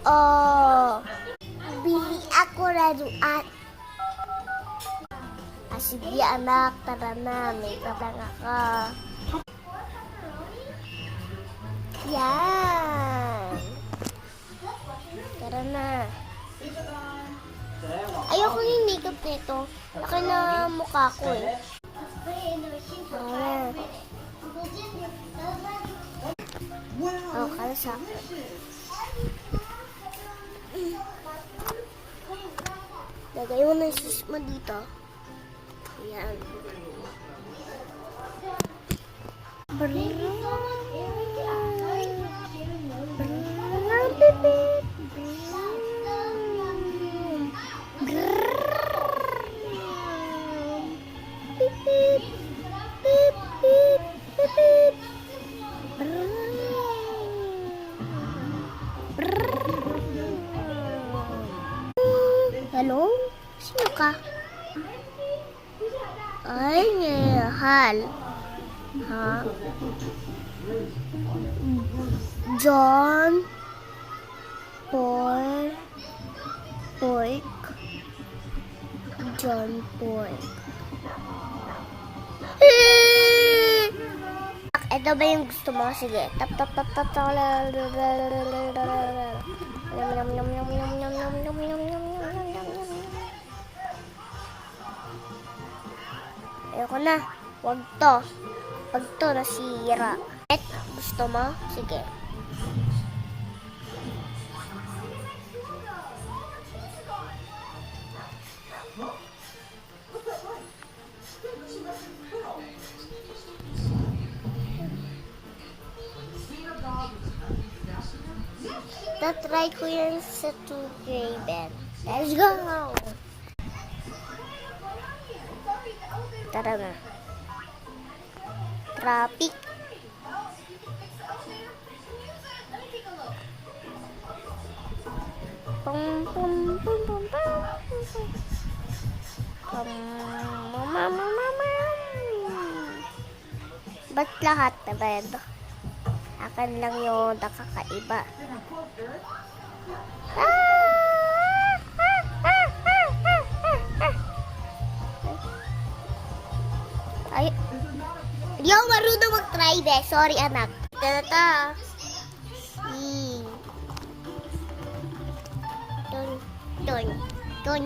Oh, bili ako laruan. Sige anak, tara na. May lang ako. Yan. Tara na. Ayoko yung makeup nito. Laki na mukha ko eh. Tara. Oh, kala sa akin. Lagay mo na yung sus mo dito. Ayan. Hello? Sino ka? Ay, ngehal. Ha? John Pork. John Pork. Ito ba yung gusto mo? Sige. Tap tap tap tap tap. Ayoko na. Wag to. Pag to nasira. Gusto mo? Sige. Tatry ko yan sa 2K bed. Let's go! Tara na. Traffic. Pum pum pum pum pum. Ba't lahat na bed? Akin lang yung nakakaiba. Ay, di ako marunong mag-try de. Sorry anak. Tata. Don.